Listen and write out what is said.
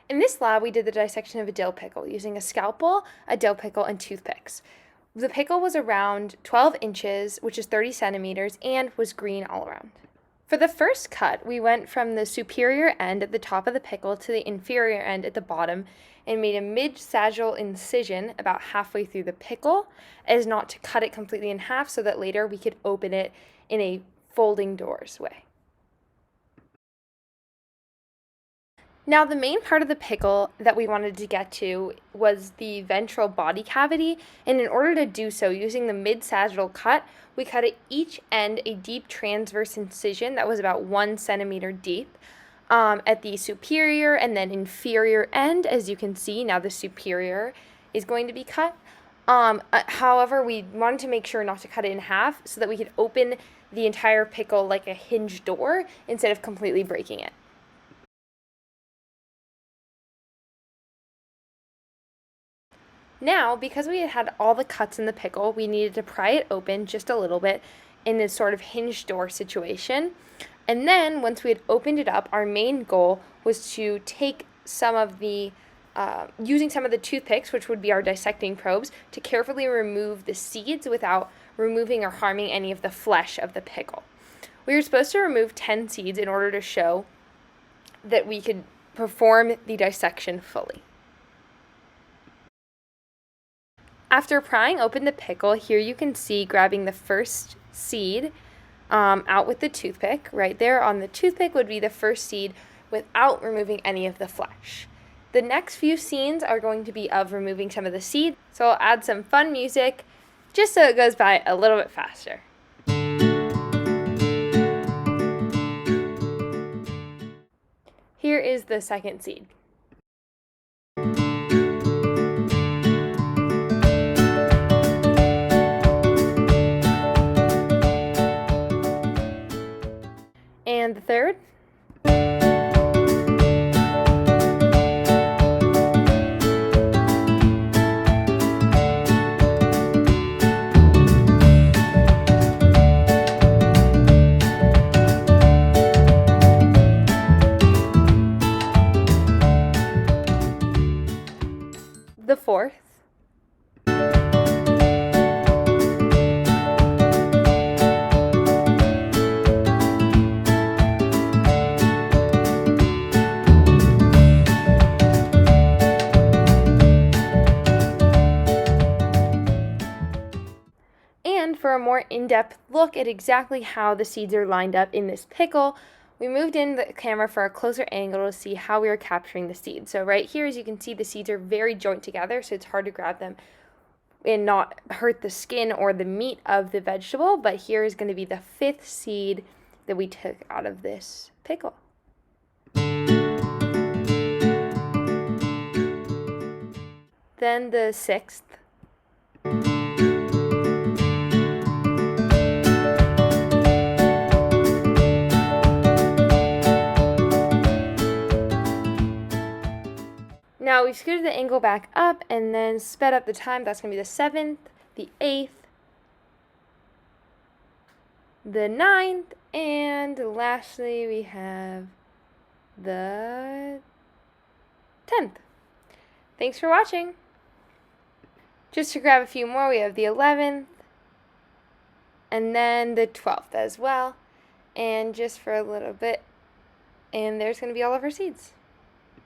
In this lab, we did the dissection of a dill pickle using a scalpel, a dill pickle, and toothpicks. The pickle was around 12 inches, which is 30 centimeters, and was green all around. For the first cut, we went from the superior end at the top of the pickle to the inferior end at the bottom and made a mid-sagittal incision about halfway through the pickle, as not to cut it completely in half so that later we could open it in a folding doors way. Now, the main part of the pickle that we wanted to get to was the ventral body cavity, and in order to do so, using the mid-sagittal cut, we cut at each end a deep transverse incision that was about 1 centimeter deep at the superior and then inferior end. As you can see, now the superior is going to be cut. However, we wanted to make sure not to cut it in half so that we could open the entire pickle like a hinge door instead of completely breaking it. Now, because we had all the cuts in the pickle, we needed to pry it open just a little bit in this sort of hinge door situation. And then, once we had opened it up, our main goal was to take some of the, using some of the toothpicks, which would be our dissecting probes, to carefully remove the seeds without removing or harming any of the flesh of the pickle. We were supposed to remove 10 seeds in order to show that we could perform the dissection fully. After prying open the pickle, here you can see grabbing the first seed out with the toothpick. Right there on the toothpick would be the first seed without removing any of the flesh. The next few scenes are going to be of removing some of the seed, so I'll add some fun music just so it goes by a little bit faster. Here is the second seed. And the third. The fourth. And for a more in-depth look at exactly how the seeds are lined up in this pickle, we moved in the camera for a closer angle to see how we are capturing the seeds. So right here, as you can see, the seeds are very joint together, so it's hard to grab them and not hurt the skin or the meat of the vegetable. But here is going to be the fifth seed that we took out of this pickle. Then the sixth. Now we scooted the angle back up and then sped up the time. That's going to be the 7th, the 8th, the 9th, and lastly we have the 10th. Thanks for watching. Just to grab a few more, we have the 11th, and then the 12th as well. And just for a little bit, and there's going to be all of our seeds.